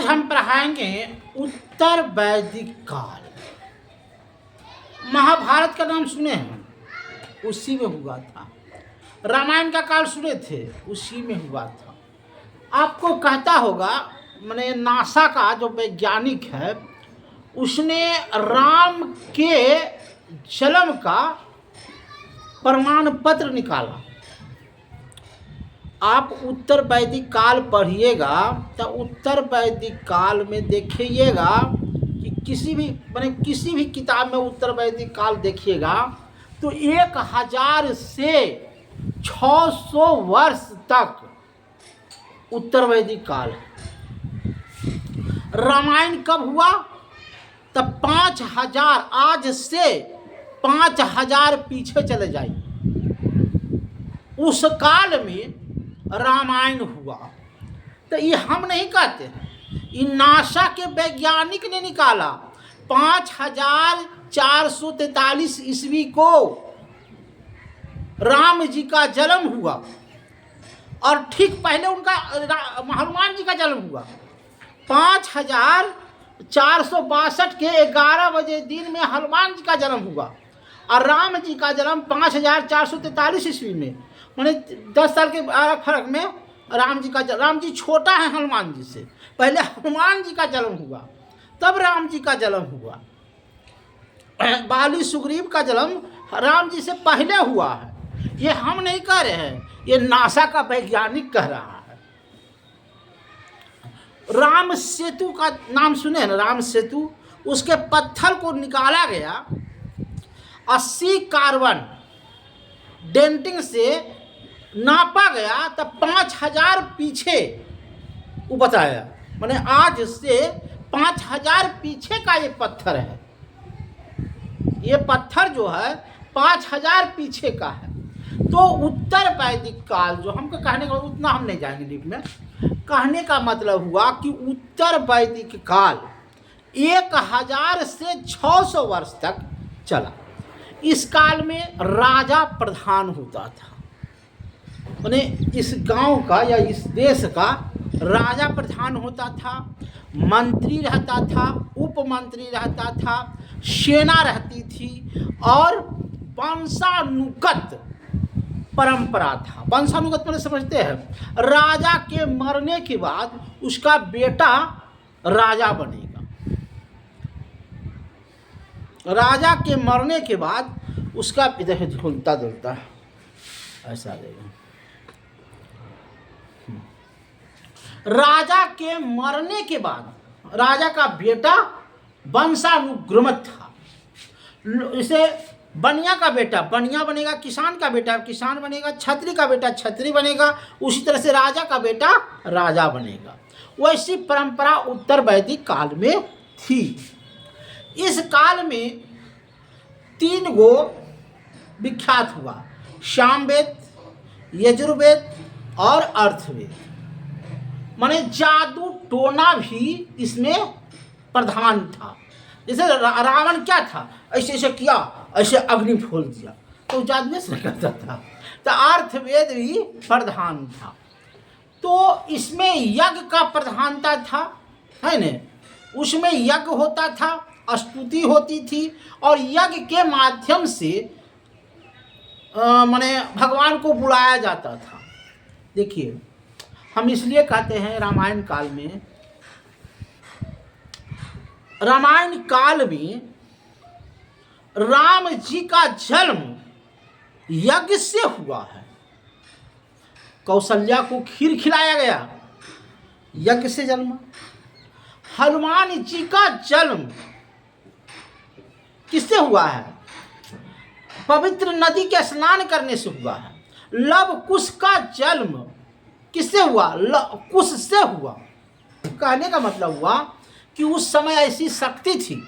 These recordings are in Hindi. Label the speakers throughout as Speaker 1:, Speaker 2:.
Speaker 1: आज हम पढ़ाएंगे उत्तर वैदिक काल। महाभारत का नाम सुने हैं, उसी में हुआ था। रामायण का काल सुने थे, उसी में हुआ था। आपको कहता होगा, मैंने नासा का जो वैज्ञानिक है उसने राम के जन्म का प्रमाण पत्र निकाला। आप उत्तर वैदिक काल पढ़िएगा तो उत्तर वैदिक काल में देखिएगा कि किसी भी किताब में उत्तर वैदिक काल देखिएगा तो 1000 से 600 वर्ष तक उत्तर वैदिक काल है। रामायण कब हुआ? तब 5000, आज से 5000 पीछे चले जाइए, उस काल में रामायण हुआ। तो ये हम नहीं कहते हैं, ये नासा के वैज्ञानिक ने निकाला। 5443 ईस्वी को राम जी का जन्म हुआ और ठीक पहले उनका हनुमान जी का जन्म हुआ। 5462 के 11 बजे दिन में हनुमान जी का जन्म हुआ और राम जी का जन्म 5443 ईस्वी में, माने 10 साल के फर्क में राम जी छोटा है हनुमान जी से। पहले हनुमान जी का जन्म हुआ, तब राम जी का जन्म हुआ। बाली सुग्रीव का जन्म राम जी से पहले हुआ है। ये हम नहीं कह रहे हैं, ये नासा का वैज्ञानिक कह रहा है। राम सेतु का नाम सुने ना, राम सेतु, उसके पत्थर को निकाला गया 80 कार्बन डेंटिंग से नापा गया, तब 5000 पीछे वो बताया। माने आज से 5000 पीछे का ये पत्थर है। ये पत्थर जो है 5000 पीछे का है। तो उत्तर वैदिक काल जो हमको कहने का, उतना हम नहीं जाएंगे डीप में। कहने का मतलब हुआ कि उत्तर वैदिक काल 1000 से 600 वर्ष तक चला। इस काल में राजा प्रधान होता था, माने इस गांव का या इस देश का राजा प्रधान होता था, मंत्री रहता था, उपमंत्री रहता था, सेना रहती थी और वंशानुगत परंपरा था। वंशानुगत मैंने समझते हैं, राजा के मरने के बाद उसका बेटा राजा बनेगा। राजा के मरने के बाद उसका इधर झूलता डुलता ऐसा देगा। राजा के मरने के बाद राजा का बेटा वंशानुक्रमित था। इसे बनिया का बेटा बनिया बनेगा, किसान का बेटा किसान बनेगा, छत्री का बेटा छत्री बनेगा, उसी तरह से राजा का बेटा राजा बनेगा। वैसी परंपरा उत्तर वैदिक काल में थी। इस काल में 3 गो विख्यात हुआ, सामवेद, यजुर्वेद और अर्थवेद। माने जादू टोना भी इसमें प्रधान था। जैसे रावण क्या था, ऐसे ऐसे किया, ऐसे अग्नि खोल दिया, तो जादू से करता था। तो अर्थवेद भी प्रधान था। तो इसमें यज्ञ का प्रधानता था, है न? उसमें यज्ञ होता था, स्तुति होती थी और यज्ञ के माध्यम से माने भगवान को बुलाया जाता था। देखिए, हम इसलिए कहते हैं रामायण काल में राम जी का जन्म यज्ञ से हुआ है। कौशल्या को खीर खिलाया गया, यज्ञ से जन्मा। हनुमान जी का जन्म किससे हुआ है? पवित्र नदी के स्नान करने से हुआ है। लव कुश का जन्म किससे हुआ? कुश से हुआ। कहने का मतलब हुआ कि उस समय ऐसी शक्ति थी,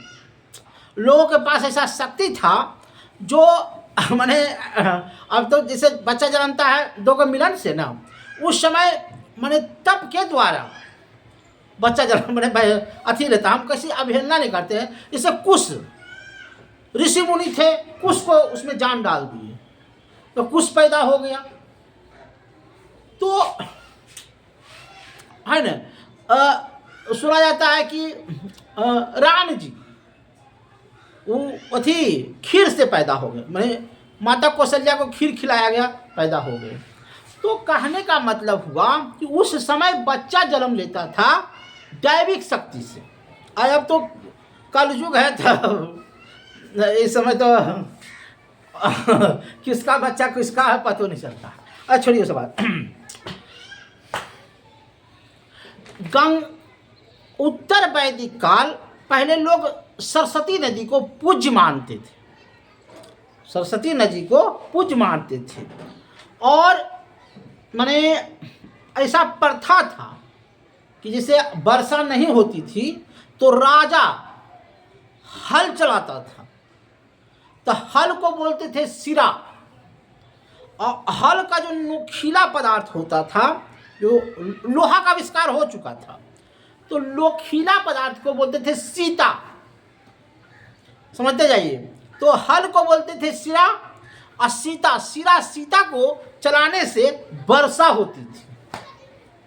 Speaker 1: लोगों के पास ऐसा शक्ति था जो माने अब तो जैसे बच्चा जन्मता है 2 के मिलन से ना, उस समय माने तप के द्वारा बच्चा जन्म माने अथी रहता। हम कैसे अवहेलना नहीं करते हैं। जैसे कुश ऋषि मुनि थे, कुश को उसमें जान डाल दिए तो कुश पैदा हो गया। तो है न, सुना जाता है कि राम जी वो अथी खीर से पैदा हो गए, मैंने माता कौशल्या को खीर खिलाया गया, पैदा हो गए। तो कहने का मतलब हुआ कि उस समय बच्चा जन्म लेता था दैविक शक्ति से। अब तो कलयुग है, तो इस समय तो किसका बच्चा किसका है पता नहीं चलता। अच्छा छोड़िए सब बात। उत्तर वैदिक काल पहले लोग सरस्वती नदी को पूज्य मानते थे, सरस्वती नदी को पूज्य मानते थे। और माने ऐसा प्रथा था कि जैसे वर्षा नहीं होती थी तो राजा हल चलाता था, तो हल को बोलते थे सिरा। और हल का जो नुकीला पदार्थ होता था, जो लोहा का आविष्कार हो चुका था, तो लोखीला पदार्थ को बोलते थे सीता। समझते जाइए। तो हल को बोलते थे सिरा और सीता को चलाने से वर्षा होती थी।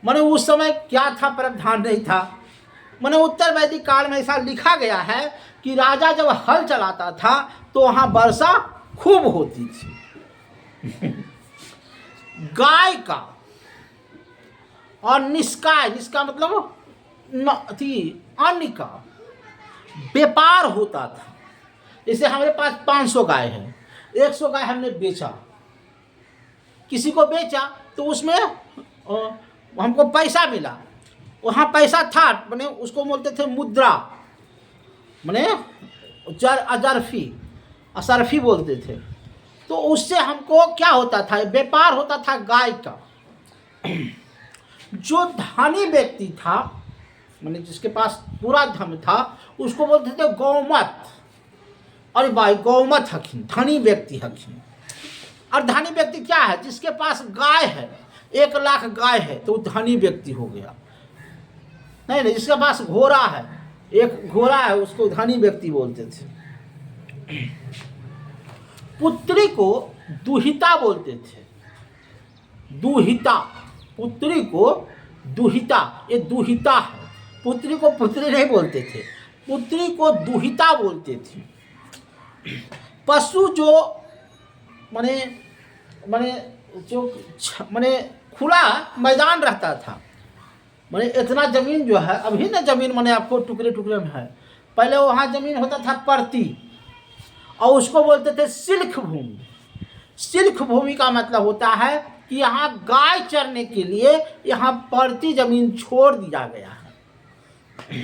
Speaker 1: माने उस समय क्या था, प्रावधान नहीं था। माने उत्तर वैदिक काल में ऐसा लिखा गया है कि राजा जब हल चलाता था तो वहाँ वर्षा खूब होती थी। गाय का और निष्काय, निष्का मतलब अन्न का व्यापार होता था। जैसे हमारे पास 500 गाय है, 100 गाय हमने बेचा, किसी को बेचा तो उसमें हमको पैसा मिला। वहाँ पैसा था, माने उसको बोलते थे मुद्रा, माने असरफी बोलते थे। तो उससे हमको क्या होता था, व्यापार होता था गाय का। जो धनी व्यक्ति था, माने जिसके पास पूरा धन था, उसको बोलते थे गौमत। अरे भाई गौमत हकीम, धनी व्यक्ति हकीम। और धनी व्यक्ति क्या है, जिसके पास गाय है, 1 लाख गाय है तो धनी व्यक्ति हो गया। नहीं, जिसके पास घोड़ा है, 1 घोड़ा है, उसको धनी व्यक्ति बोलते थे। पुत्री को दुहिता बोलते थे, दुहिता, पुत्री को दुहिता, ये दुहिता है। पुत्री को पुत्री नहीं बोलते थे, पुत्री को दुहिता बोलते थे। पशु जो माने खुला मैदान रहता था, माने इतना ज़मीन जो है, अभी ना ज़मीन माने आपको टुकड़े टुकड़े में है, पहले वहाँ ज़मीन होता था परती, और उसको बोलते थे सिल्क भूमि। सिल्क भूमि का मतलब होता है कि यहाँ गाय चरने के लिए यहाँ परती ज़मीन छोड़ दिया गया है।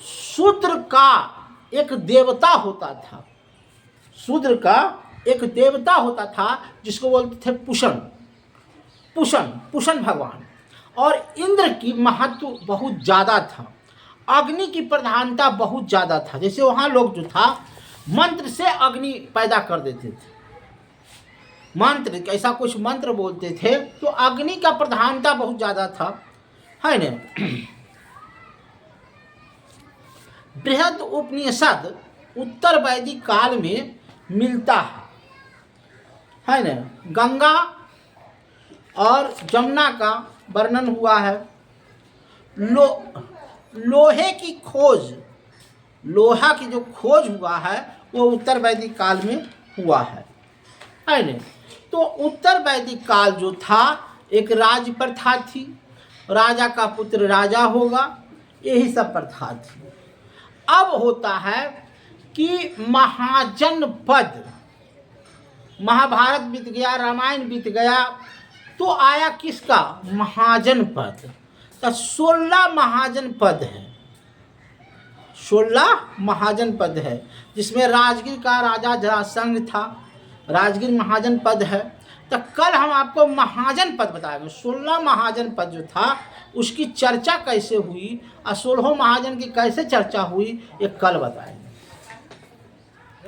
Speaker 1: शूद्र का एक देवता होता था, शूद्र का एक देवता होता था जिसको बोलते थे पुषण भगवान। और इंद्र की महत्व बहुत ज़्यादा था, अग्नि की प्रधानता बहुत ज़्यादा था। जैसे वहाँ लोग जो था मंत्र से अग्नि पैदा कर देते थे, मंत्र ऐसा कुछ मंत्र बोलते थे तो अग्नि का प्रधानता बहुत ज़्यादा था, है न। बृहद उपनिषद उत्तर वैदिक काल में मिलता है न। गंगा और जमुना का वर्णन हुआ है। लोहे की खोज, लोहा की जो खोज हुआ है वो उत्तर वैदिक काल में हुआ है न। तो उत्तर वैदिक काल जो था एक राज प्रथा थी, राजा का पुत्र राजा होगा, यही सब प्रथा थी। अब होता है कि महाजन पद, महाभारत बीत गया, रामायण बीत गया, तो आया किसका, महाजन पद। तो 16 महाजन पद है, 16 महाजन पद है, जिसमें राजगीर का राजा जरासंध था, राजगीर महाजन पद है। तो कल हम आपको महाजन पद बताएंगे, 16 महाजन पद जो था उसकी चर्चा कैसे हुई और 16 महाजन की कैसे चर्चा हुई, ये कल बताएंगे।